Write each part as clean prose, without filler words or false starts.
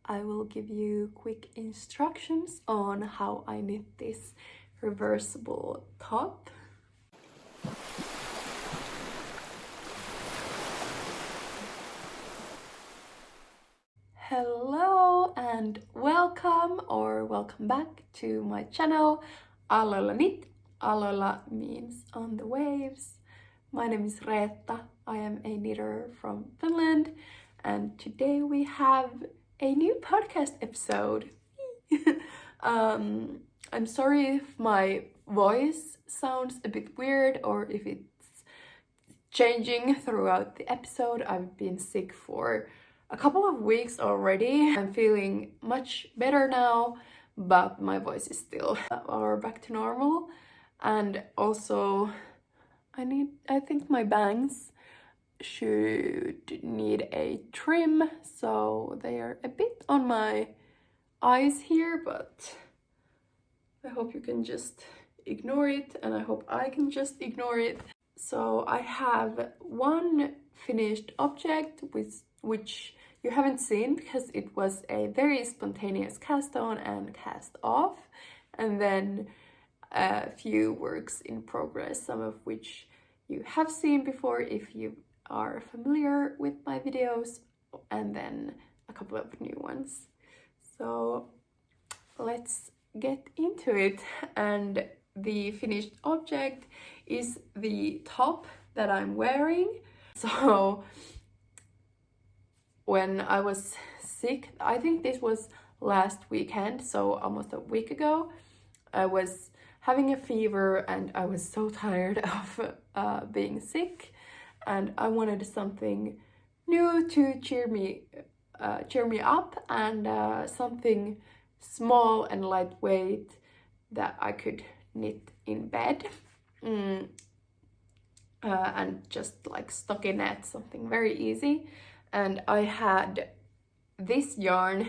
I will give you quick instructions on how I knit this reversible top. Hello and welcome back to my channel. Aloilla knit. Aloilla means on the waves. My name is Reetta. I am a knitter from Finland, and today we have a new podcast episode. I'm sorry if my voice sounds a bit weird or if it's changing throughout the episode. I've been sick for a couple of weeks already. I'm feeling much better now, but my voice is still back to normal. And also I think my bangs should need a trim, so they are a bit on my eyes here, but I hope you can just ignore it, and I hope I can just ignore it. So I have one finished object which you haven't seen because it was a very spontaneous cast on and cast off, and then a few works in progress, some of which you have seen before if you are familiar with my videos, and then a couple of new ones. So let's get into it. And the finished object is the top that I'm wearing. So when I was sick, I think this was last weekend, so almost a week ago, I was having a fever and I was so tired of being sick, and I wanted something new to cheer me up, and something small and lightweight that I could knit in bed, and just like stockinette, something very easy. And I had this yarn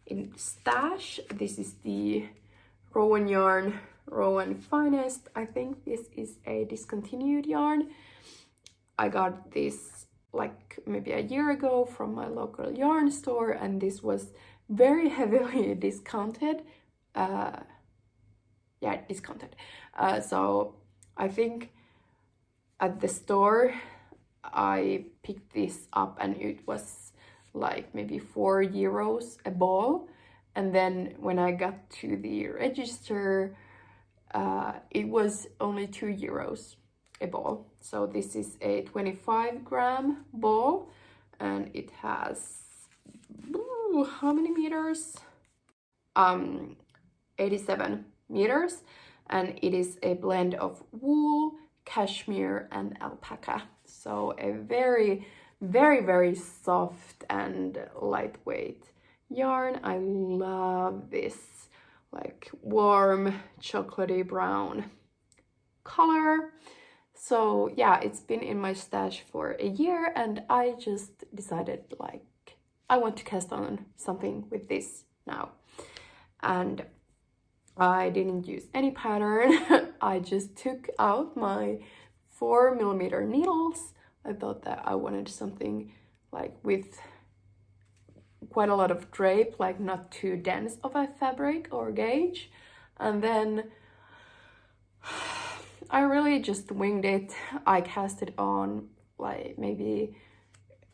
in stash. This is the Rowan yarn, Rowan Finest. I think this is a discontinued yarn. I got this like maybe a year ago from my local yarn store, and this was very heavily discounted. Discounted. So I think at the store I picked this up and it was like maybe €4 a ball. And then when I got to the register, it was only €2 a ball. So this is a 25-gram ball, and it has how many meters? 87 meters, and it is a blend of wool, cashmere, and alpaca. So a very, very, very soft and lightweight yarn. I love this like warm chocolatey brown color. So yeah, it's been in my stash for a year, and I just decided like I want to cast on something with this now. And I didn't use any pattern. I just took out my 4mm needles. I thought that I wanted something like with quite a lot of drape, like not too dense of a fabric or gauge. And then I really just winged it. I cast it on like maybe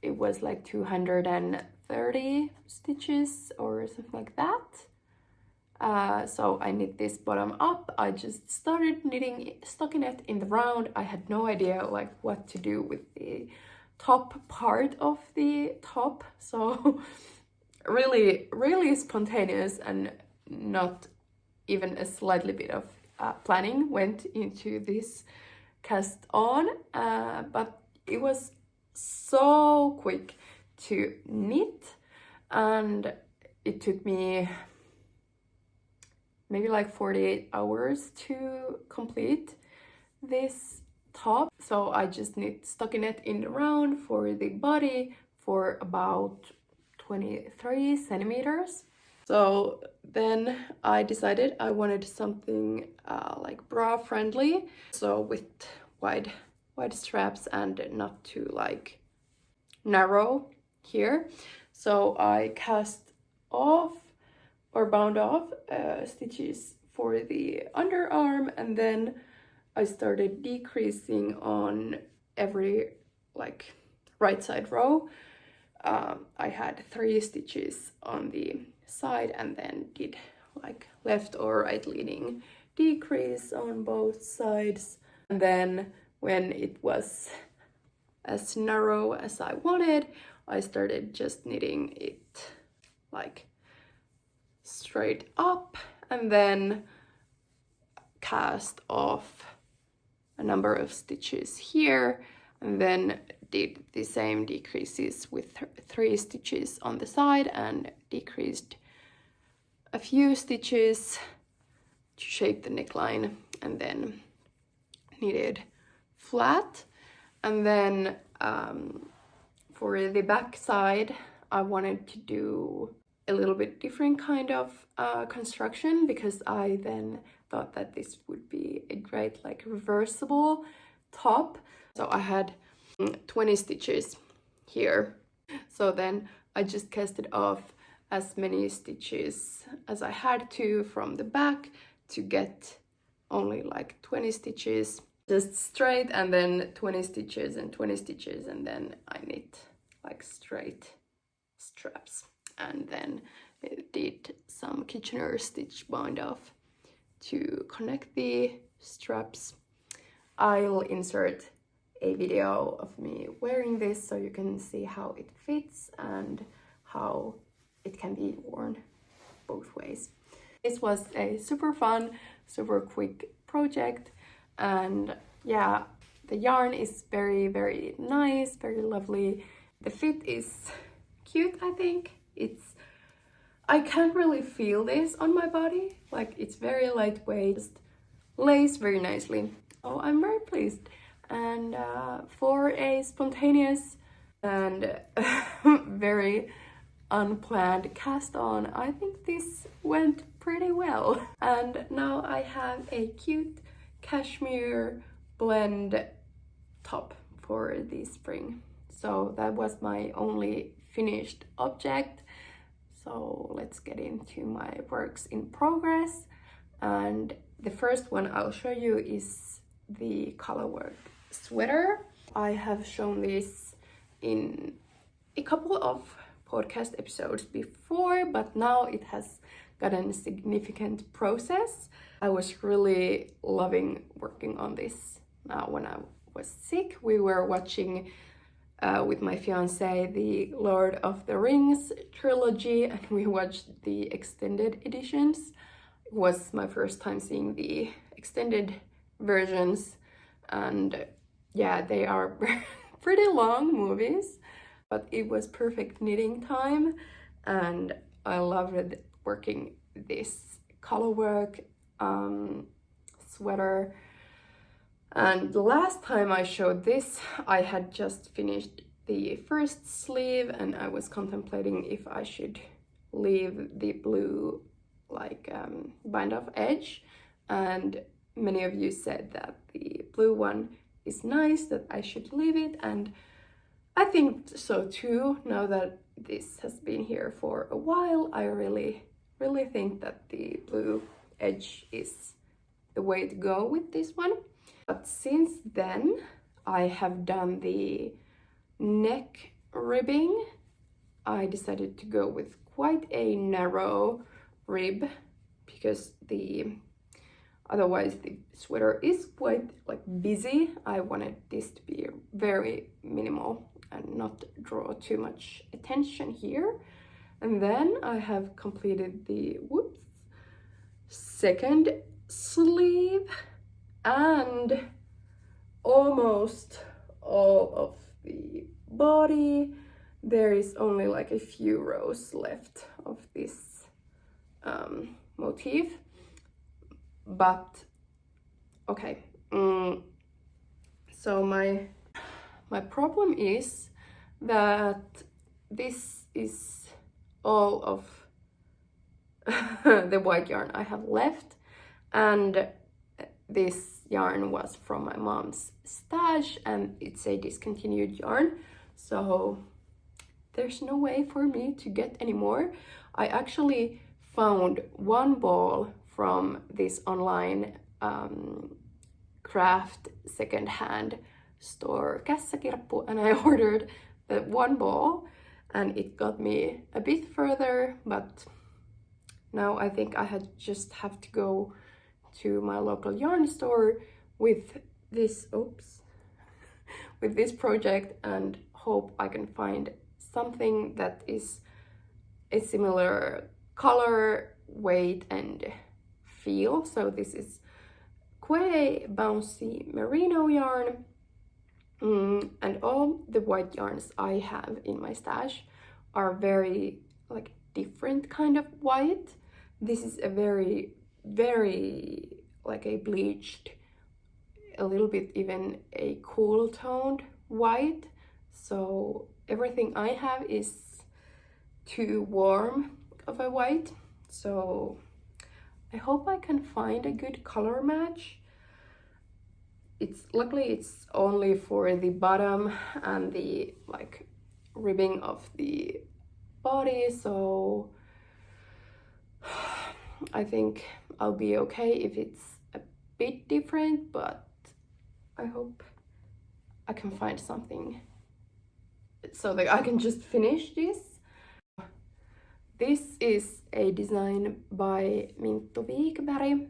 it was like 230 stitches or something like that. So I knit this bottom up. I just started knitting stockinette in the round. I had no idea like what to do with the top part of the top. So really, really spontaneous, and not even a slightly bit of planning went into this cast on, but it was so quick to knit, and it took me maybe like 48 hours to complete this top. So I just knit stockinette in the round for the body for about 23 centimeters. So then I decided I wanted something like bra friendly, so with wide straps and not too like narrow here. So I cast off or bound off stitches for the underarm, and then I started decreasing on every like right side row. I had 3 stitches on the side and then did like left or right leaning decrease on both sides. And then when it was as narrow as I wanted, I started just knitting it like straight up and then cast off a number of stitches here, and then did the same decreases with 3 stitches on the side and decreased a few stitches to shape the neckline, and then knitted flat. And then for the back side I wanted to do a little bit different kind of construction, because I then thought that this would be a great like reversible top. So I had 20 stitches here, so then I just casted off as many stitches as I had to from the back to get only like 20 stitches just straight, and then 20 stitches and 20 stitches, and then I knit like straight straps, and then did some Kitchener stitch bind off to connect the straps. I'll insert a video of me wearing this so you can see how it fits and how it can be worn both ways. This was a super fun, super quick project, and yeah, the yarn is very, very nice, very lovely. The fit is cute, I think. I can't really feel this on my body, like it's very lightweight, just lays very nicely. So I'm very pleased. And for a spontaneous and very unplanned cast on, I think this went pretty well. And now I have a cute cashmere blend top for the spring. So that was my only finished object. So let's get into my works in progress. And the first one I'll show you is the colorwork sweater. I have shown this in a couple of podcast episodes before, but now it has gotten a significant process. I was really loving working on this when I was sick. We were watching with my fiance the Lord of the Rings trilogy, and we watched the extended editions. It was my first time seeing the extended versions, and yeah, they are pretty long movies, but it was perfect knitting time, and I loved working this colorwork sweater. And the last time I showed this, I had just finished the first sleeve, and I was contemplating if I should leave the blue like bind off edge, and many of you said that the blue one is nice, that I should leave it, and I think so too. Now that this has been here for a while, I really think that the blue edge is the way to go with this one. But since then, I have done the neck ribbing. I decided to go with quite a narrow rib, because otherwise the sweater is quite like busy. I wanted this to be very minimal and not draw too much attention here. And then I have completed the second sleeve and almost all of the body. There is only like a few rows left of this motif, but okay. So my problem is that this is all of the white yarn I have left, and this yarn was from my mom's stash, and it's a discontinued yarn, so there's no way for me to get any more. I actually found one ball from this online craft second-hand store kässäkirppu, and I ordered the one ball, and it got me a bit further, but now I think I just have to go to my local yarn store with this with this project and hope I can find something that is a similar color, weight and feel. So this is quite a bouncy merino yarn, and all the white yarns I have in my stash are very like different kind of white. This is a very like a bleached, a little bit even a cool toned white, so everything I have is too warm of a white. So I hope I can find a good color match. Luckily it's only for the bottom and the like ribbing of the body, so I think I'll be okay if it's a bit different, but I hope I can find something so that I can just finish this. This is a design by Minttu Wikberg.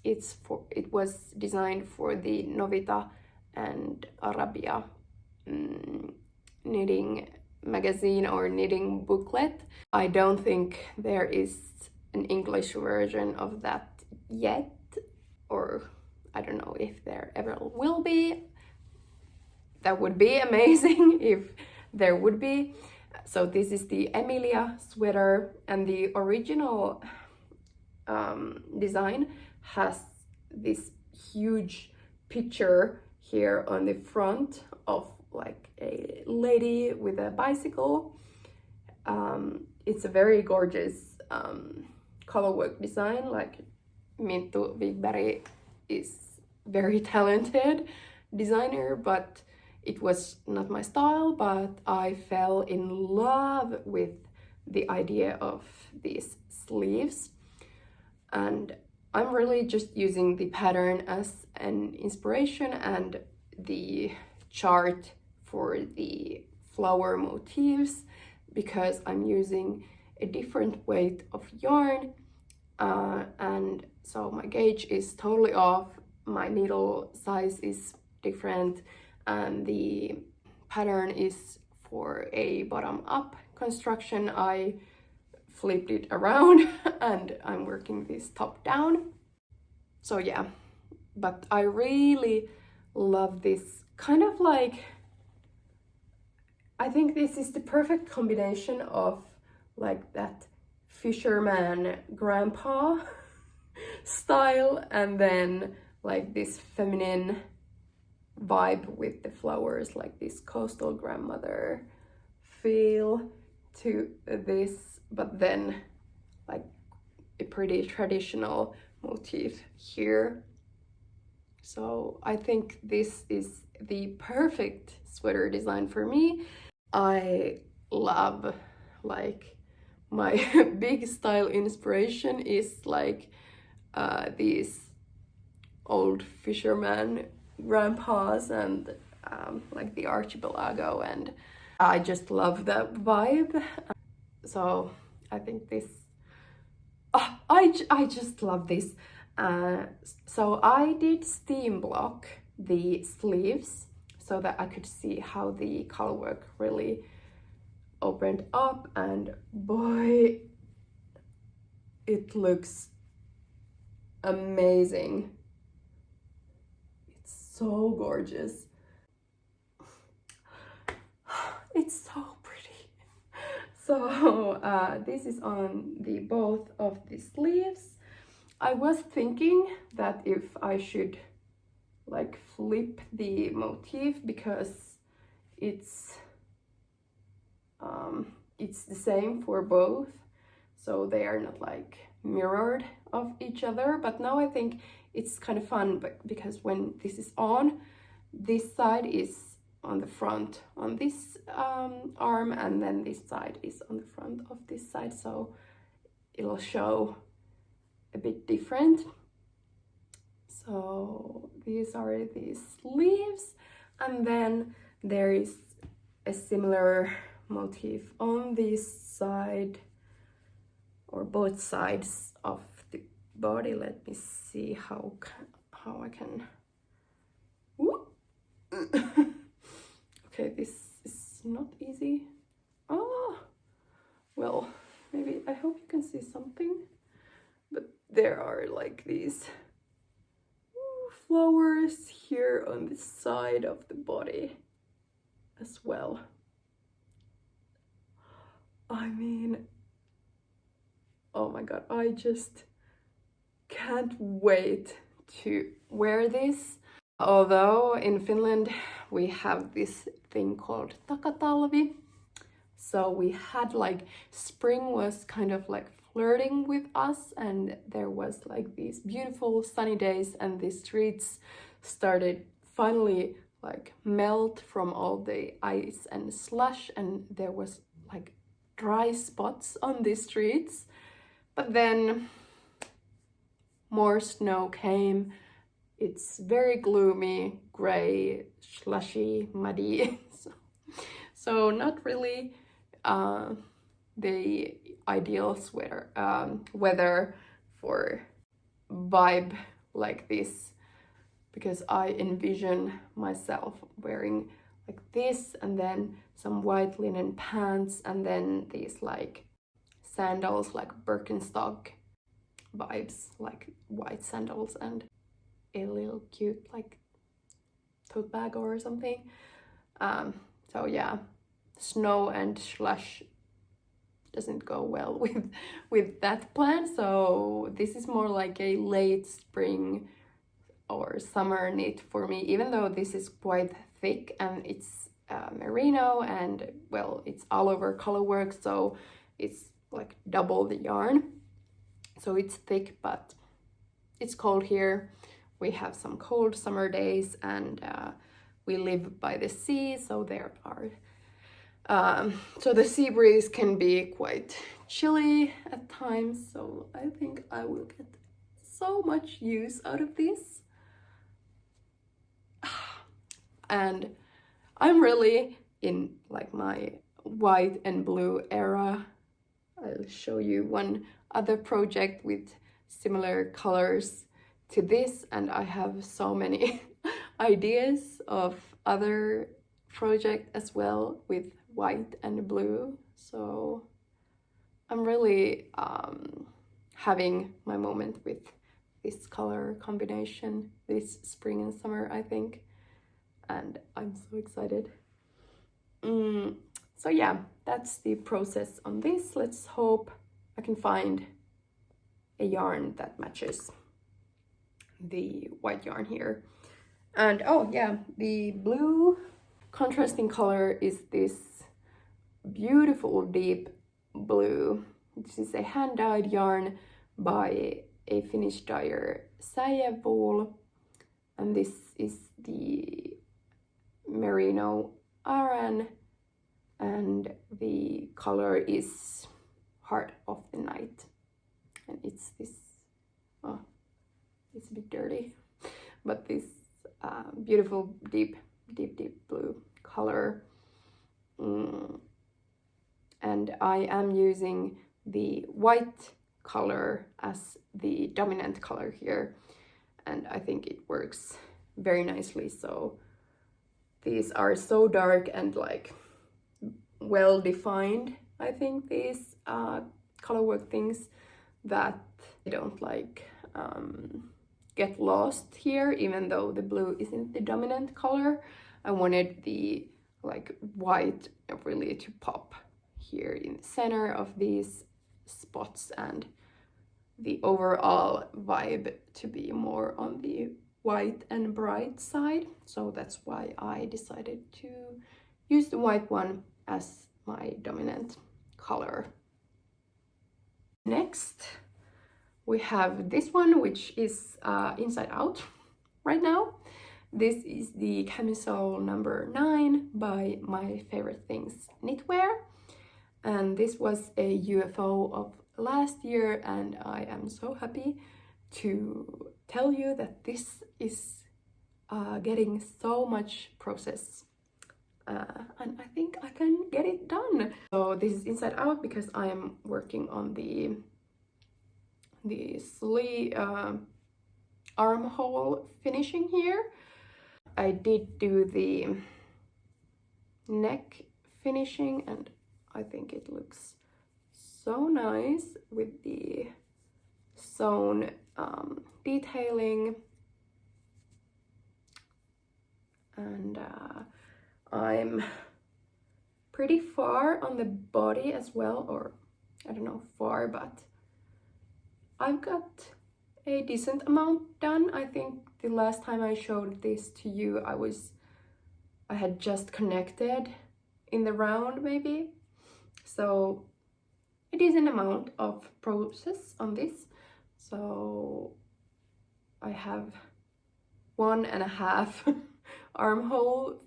It was designed for the Novita and Arabia knitting magazine or knitting booklet. I don't think there is an English version of that yet, or I don't know if there ever will be. That would be amazing if there would be. So this is the Emilia Sweater, and the original design has this huge picture here on the front of like a lady with a bicycle. It's a very gorgeous colorwork design. Like Minttu Wikberg is very talented designer, but it was not my style. But I fell in love with the idea of these sleeves, and I'm really just using the pattern as an inspiration and the chart for the flower motifs, because I'm using a different weight of yarn, and so my gauge is totally off, my needle size is different, and the pattern is for a bottom-up construction. I flipped it around and I'm working this top down. So yeah, but I really love this kind of like, I think this is the perfect combination of like that fisherman grandpa style and then like this feminine vibe with the flowers, like this coastal grandmother feel to this, but then like a pretty traditional motif here. So I think this is the perfect sweater design for me. I love, like, my big style inspiration is like these old fisherman grandpas and like the archipelago, and I just love that vibe. So I think this, I just love this. So I did steam block the sleeves so that I could see how the colorwork really opened up, and boy, it looks amazing. It's so gorgeous. It's so pretty. So this is on the both of the sleeves. I was thinking that if I should like flip the motif, because it's the same for both, so they are not like mirrored of each other. But now I think it's kind of fun, but because when this is on, this side is on the front on this arm, and then this side is on the front of this side, so it'll show a bit different. So these are the sleeves, and then there is a similar motif on this side, or both sides of the body. Let me see how I can. Okay, this is not easy. Oh, well, maybe, I hope you can see something, but there are like these flowers here on the side of the body as well. I mean, oh my god, I just can't wait to wear this. Although in Finland we have this thing called takatalvi, so we had like, spring was kind of like flirting with us, and there was like these beautiful sunny days, and the streets started finally like melt from all the ice and slush, and there was like dry spots on the streets. But then more snow came. It's very gloomy, gray, slushy, muddy. So not really the ideal weather for vibe like this, because I envision myself wearing like this, and then some white linen pants, and then these like sandals, like Birkenstock vibes, like white sandals, and a little cute like tote bag or something. So yeah, snow and slush doesn't go well with that plan, so this is more like a late spring or summer knit for me, even though this is quite thick, and it's merino, and well, it's all over colorwork, so it's like double the yarn, so it's thick, but it's cold here. We have some cold summer days, and we live by the sea, so there are so the sea breeze can be quite chilly at times, so I think I will get so much use out of this. And I'm really in like my white and blue era. I'll show you one other project with similar colors to this, and I have so many ideas of other projects as well with white and blue, so I'm really having my moment with this color combination this spring and summer, I think, and I'm so excited. So yeah, that's the process on this. Let's hope I can find a yarn that matches the white yarn here. And oh yeah, the blue contrasting color is this beautiful deep blue. This is a hand-dyed yarn by a Finnish dyer, Säijöpool, and this is the merino aran, and the color is Heart of the Night, and it's this, oh, it's a bit dirty, but this beautiful deep blue color. And I am using the white color as the dominant color here, and I think it works very nicely. So these are so dark and like well defined, I think, these colorwork things, that they don't like get lost here, even though the blue isn't the dominant color. I wanted the like white really to pop here in the center of these spots, and the overall vibe to be more on the white and bright side. So that's why I decided to use the white one as my dominant color. Next, we have this one, which is inside out right now, This is the Camisole number 9 by My Favorite Things Knitwear. And this was a UFO of last year, and I am so happy to tell you that this is getting so much process. And I think I can get it done. So this is inside out because I am working on the sleeve armhole finishing here. I did do the neck finishing, and I think it looks so nice with the sewn detailing. And I'm pretty far on the body as well, or I don't know far, but I've got a decent amount done. I think the last time I showed this to you, I had just connected in the round maybe. So a decent amount of process on this. So I have 1.5 armhole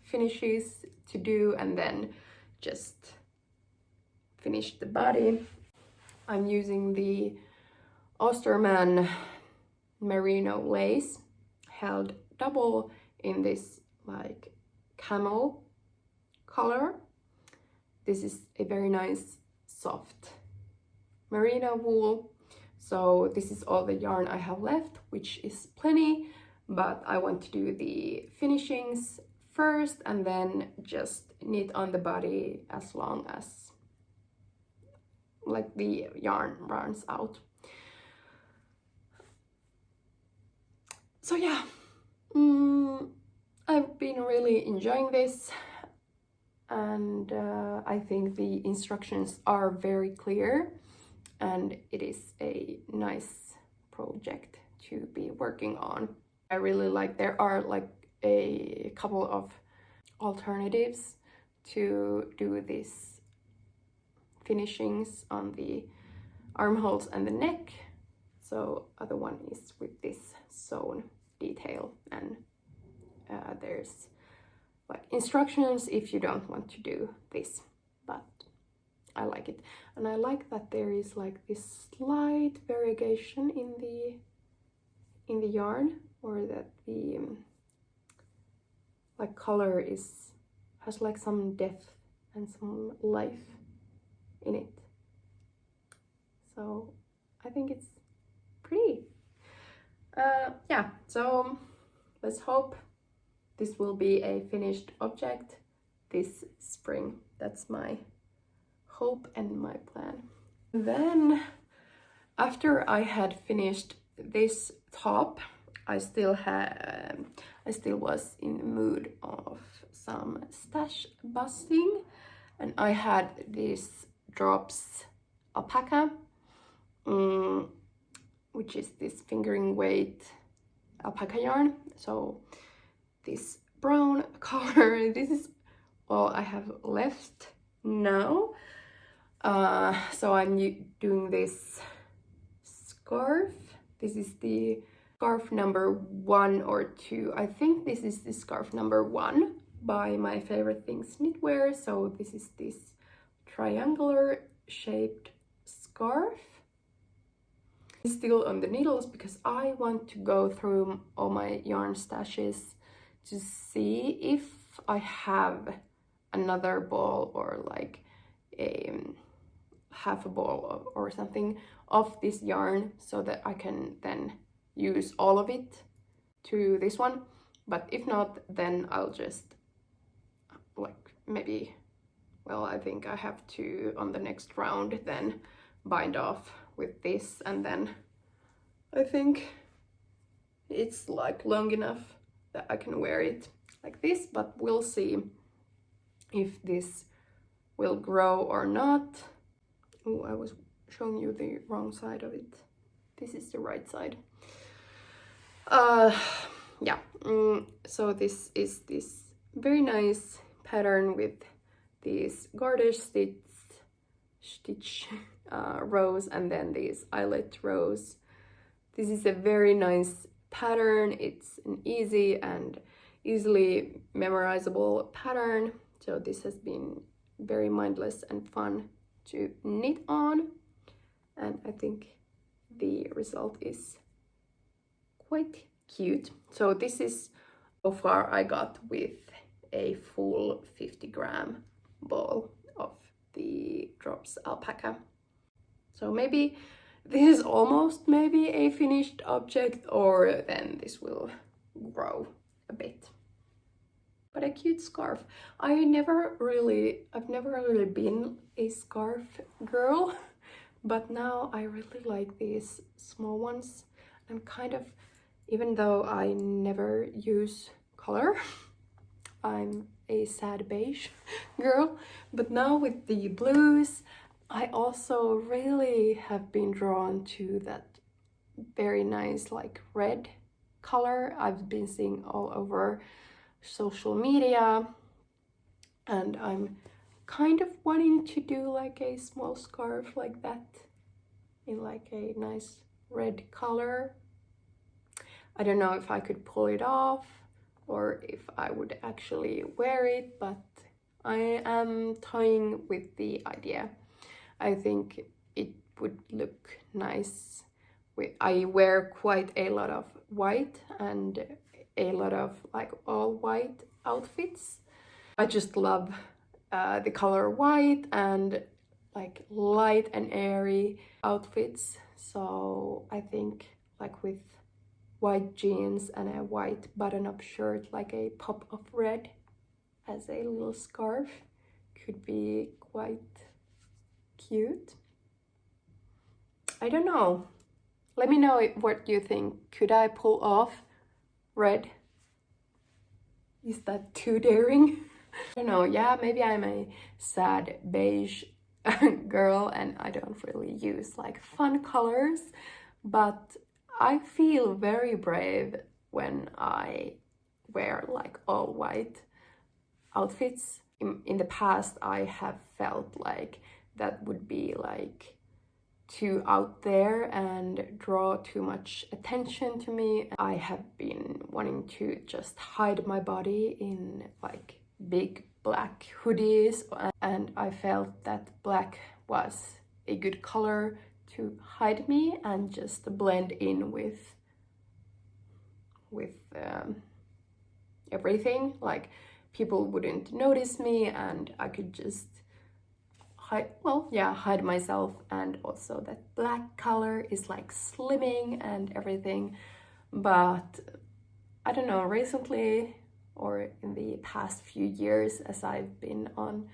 finishes to do, and then just finish the body. I'm using the Osterman merino lace held double in this like camel color. This is a very nice soft merino wool. So this is all the yarn I have left, which is plenty, but I want to do the finishings first and then just knit on the body as long as like the yarn runs out. So yeah, I've been really enjoying this, and I think the instructions are very clear, and it is a nice project to be working on. I really like, there are like a couple of alternatives to do these finishings on the armholes and the neck. So other one is with this sewn detail, and there's like instructions if you don't want to do this, but I like it. And I like that there is like this slight variegation in the yarn, or that the like color has like some depth and some life in it. So I think it's pretty. Yeah, so let's hope this will be a finished object this spring. That's my hope and my plan. Then after I had finished this top, I still was in the mood of some stash busting, and I had this Drops alpaca, which is this fingering weight alpaca yarn. So this brown color, this is all I have left now. So I'm doing this scarf. This is the scarf number 1 or 2. I think this is the scarf number 1 by My Favorite Things Knitwear. So this is this triangular shaped scarf. It's still on the needles because I want to go through all my yarn stashes to see if I have another ball, or like a half a ball or something of this yarn, so that I can then use all of it to this one. But if not, then I'll just like maybe, well, I think I have to on the next round then bind off with this, and then I think it's like long enough that I can wear it like this, but we'll see if this will grow or not. Oh, I was showing you the wrong side of it. This is the right side. Yeah, so this is this very nice pattern with these garter stitch rows, and then these eyelet rows. This is a very nice pattern. It's an easy and easily memorizable pattern. So this has been very mindless and fun to knit on. And I think the result is quite cute. So this is how far I got with a full 50-gram ball of the Drops alpaca. So maybe this is almost maybe a finished object, or then this will grow a bit. But a cute scarf. I've never really been a scarf girl, but now I really like these small ones. I'm kind of, even though I never use color, I'm a sad beige girl, but now with the blues, I also really have been drawn to that very nice like red color I've been seeing all over social media, and I'm kind of wanting to do like a small scarf like that in like a nice red color. I don't know if I could pull it off or if I would actually wear it, but I am toying with the idea. I think it would look nice. I wear quite a lot of white and a lot of like all white outfits. I just love the color white and like light and airy outfits. So I think like with white jeans and a white button-up shirt, like a pop of red as a little scarf could be quite cute. I don't know. Let me know what you think. Could I pull off red? Is that too daring? I don't know. Yeah, maybe I'm a sad beige girl and I don't really use like fun colors, but I feel very brave when I wear like all white outfits. In the past, I have felt like that would be like too out there and draw too much attention to me. I have been wanting to just hide my body in like big black hoodies, and I felt that black was a good color to hide me and just blend in with everything. Like people wouldn't notice me and I could just hide myself. And also that black color is like slimming and everything. But I don't know, recently or in the past few years, as I've been on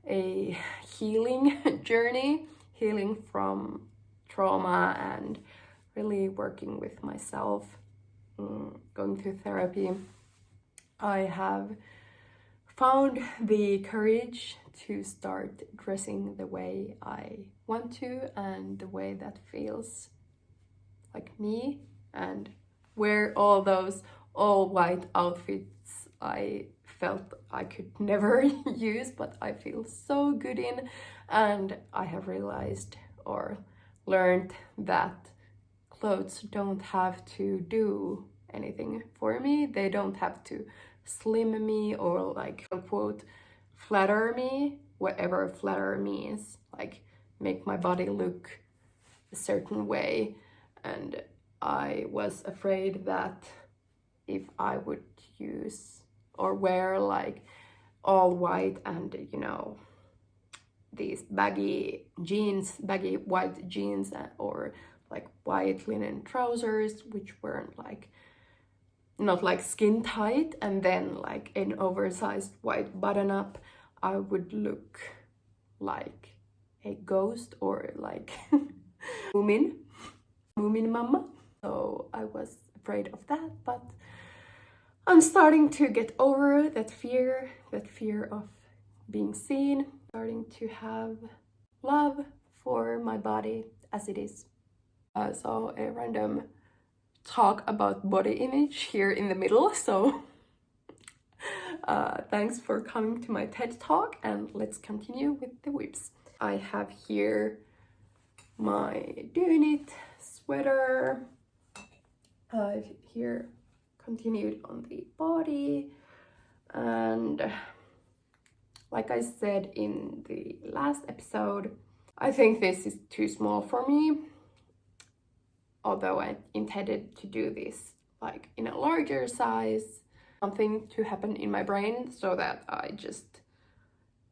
a healing journey, healing from trauma and really working with myself, going through therapy, I have found the courage to start dressing the way I want to and the way that feels like me, and wear all those all white outfits I felt I could never use, but I feel so good in. And I have realized or learned that clothes don't have to do anything for me. They don't have to slim me or like unquote flatter me, whatever flatter means, like make my body look a certain way. And I was afraid that if I would use or wear like all white and these baggy white jeans or like white linen trousers which weren't like not like skin tight and then like an oversized white button up, I would look like a ghost or like Moomin mama. So I was afraid of that, but I'm starting to get over that fear of being seen, starting to have love for my body as it is. So a random talk about body image here in the middle. So thanks for coming to my TED Talk, and let's continue with the whips. I have here my Dyynit sweater. I've here continued on the body, and like I said in the last episode, I think this is too small for me, although I intended to do this like in a larger size. Something to happen in my brain so that I just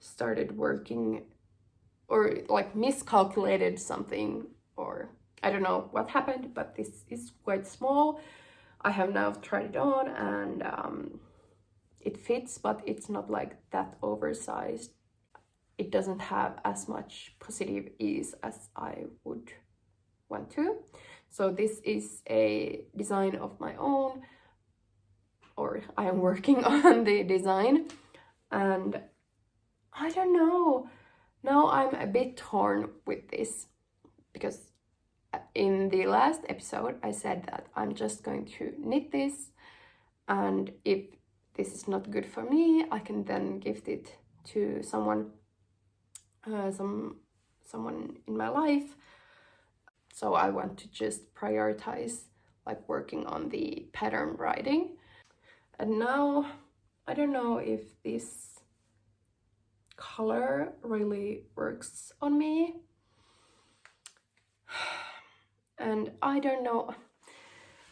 started working or like miscalculated something, or I don't know what happened, but this is quite small. I have now tried it on, and it fits, but it's not like that oversized. It doesn't have as much positive ease as I would want to. So this is a design of my own, or I am working on the design, and I don't know. Now I'm a bit torn with this, because in the last episode I said that I'm just going to knit this, and if this is not good for me, I can then gift it to someone in my life. So I want to just prioritize like working on the pattern writing. And now I don't know if this color really works on me, and I don't know.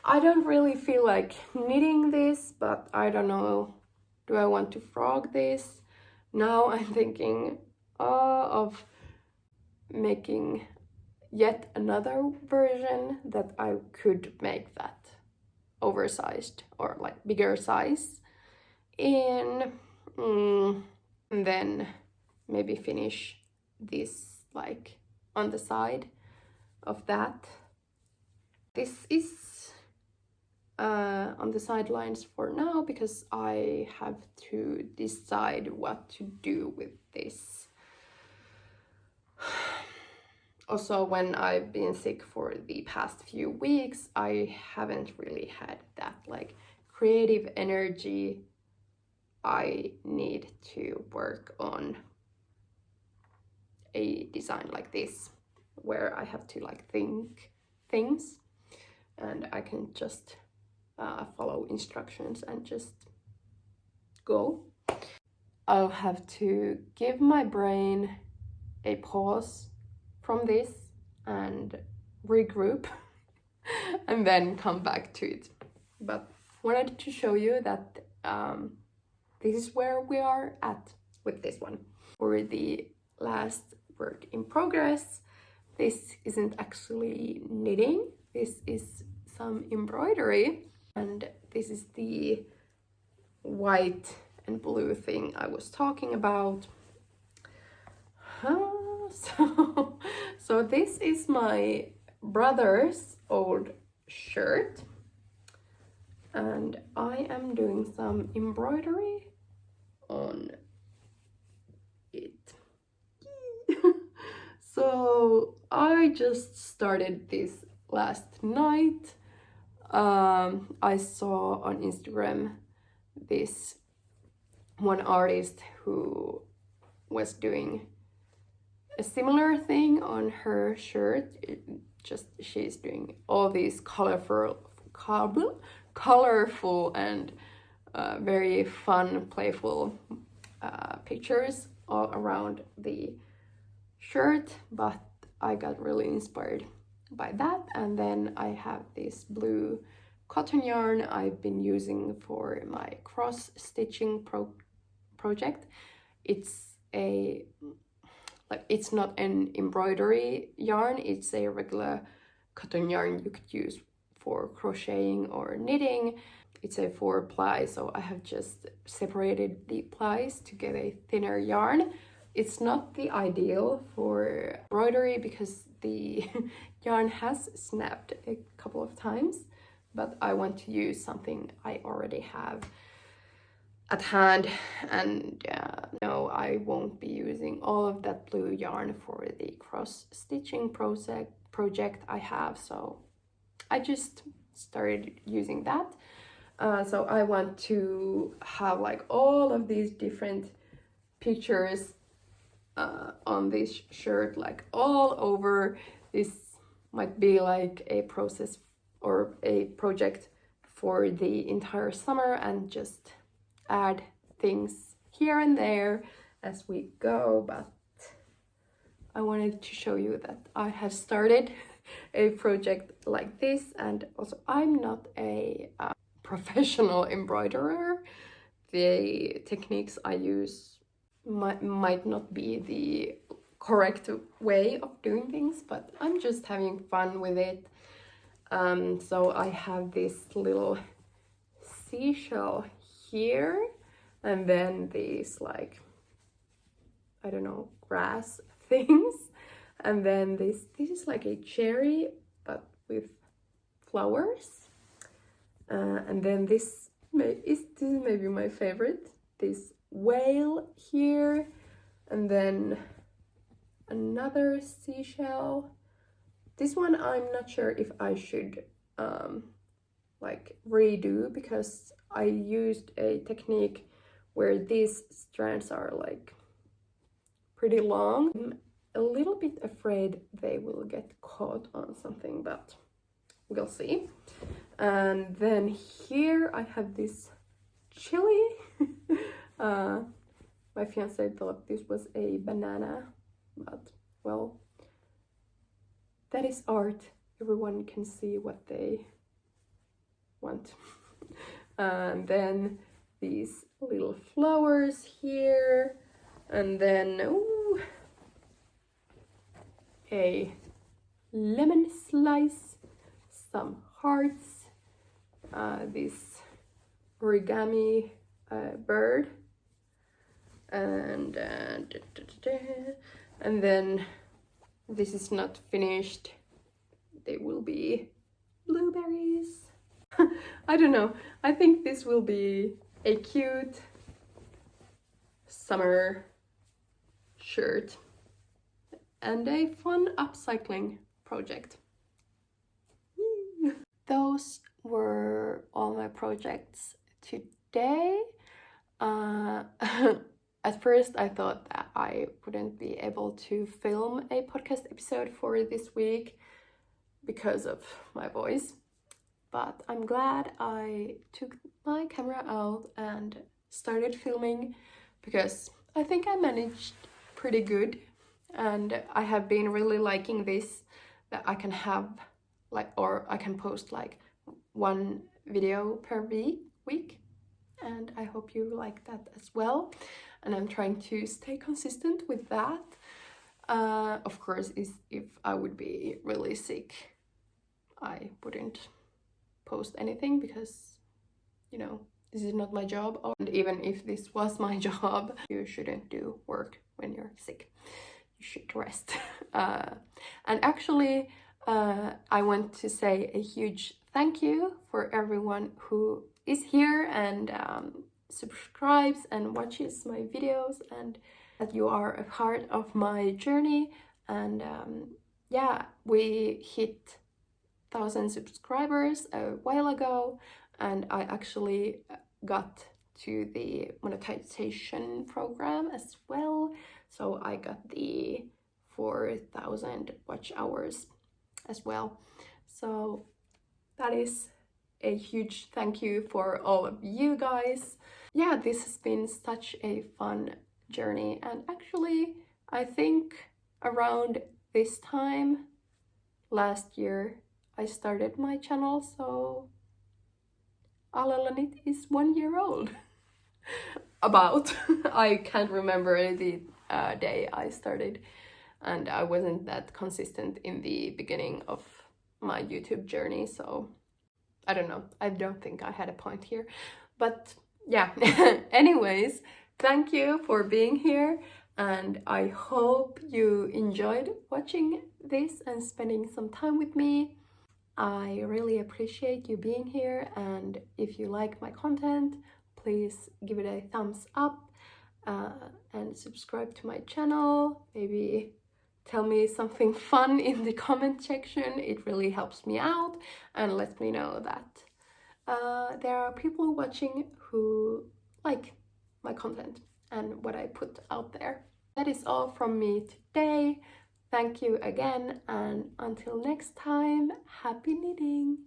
I don't really feel like knitting this, but I don't know, do I want to frog this? Now I'm thinking of making yet another version that I could make that oversized or like bigger size in, and then maybe finish this like on the side of that. This is on the sidelines for now because I have to decide what to do with this. Also, when I've been sick for the past few weeks, I haven't really had that like creative energy I need to work on a design like this, where I have to like think things and I can just follow instructions and just go. I'll have to give my brain a pause from this and regroup and then come back to it. But wanted to show you that this is where we are at with this one. For the last work in progress, this isn't actually knitting, this is some embroidery, and this is the white and blue thing I was talking about. So this is my brother's old shirt, and I am doing some embroidery on it. So I just started this last night. I saw on Instagram this one artist who was doing a similar thing on her shirt. She's doing all these colorful and very fun, playful pictures all around the shirt, but I got really inspired by that. And then I have this blue cotton yarn I've been using for my cross stitching project. It's not an embroidery yarn, it's a regular cotton yarn you could use for crocheting or knitting. It's a 4-ply, so I have just separated the plies to get a thinner yarn. It's not the ideal for embroidery because the yarn has snapped a couple of times, but I want to use something I already have at hand, and no, I won't be using all of that blue yarn for the cross stitching project I have, so I just started using that. So I want to have like all of these different pictures on this shirt, like all over. This might be like a process or a project for the entire summer and just add things here and there as we go, but I wanted to show you that I have started a project like this, and also I'm not a professional embroiderer. The techniques I use might not be the correct way of doing things, but I'm just having fun with it. So I have this little seashell here, and then these like, I don't know, grass things, and then this is like a cherry but with flowers, and then this is maybe my favorite, this whale here, and then another seashell. This one I'm not sure if I should like redo, because I used a technique where these strands are like pretty long. I'm a little bit afraid they will get caught on something, but we'll see. And then here I have this chili. My fiance thought this was a banana, but well, that is art. Everyone can see what they want. And then these little flowers here, and then ooh, a lemon slice, some hearts, this origami bird, and then this is not finished. They will be blueberries. I don't know. I think this will be a cute summer shirt and a fun upcycling project. Those were all my projects today. At first I thought that I wouldn't be able to film a podcast episode for this week because of my voice, but I'm glad I took my camera out and started filming, because I think I managed pretty good, and I have been really liking this, that I can have like, or I can post like one video per week, and I hope you like that as well. And I'm trying to stay consistent with that. Of course, if I would be really sick, I wouldn't post anything, because, you know, this is not my job. And even if this was my job, you shouldn't do work when you're sick. You should rest. And actually, I want to say a huge thank you for everyone who is here and subscribes and watches my videos, and that you are a part of my journey. And yeah, we hit 1,000 subscribers a while ago, and I actually got to the monetization program as well, so I got the 4,000 watch hours as well. So that is a huge thank you for all of you guys. Yeah, this has been such a fun journey, and actually I think around this time last year I started my channel, so Dyynit is 1 year old. About. I can't remember the day I started, and I wasn't that consistent in the beginning of my YouTube journey, so I don't know. I don't think I had a point here, but yeah. Anyways, thank you for being here, and I hope you enjoyed watching this and spending some time with me. I really appreciate you being here, and if you like my content, please give it a thumbs up and subscribe to my channel. Maybe tell me something fun in the comment section. It really helps me out and lets me know that there are people watching who like my content and what I put out there. That is all from me today. Thank you again, and until next time, happy knitting!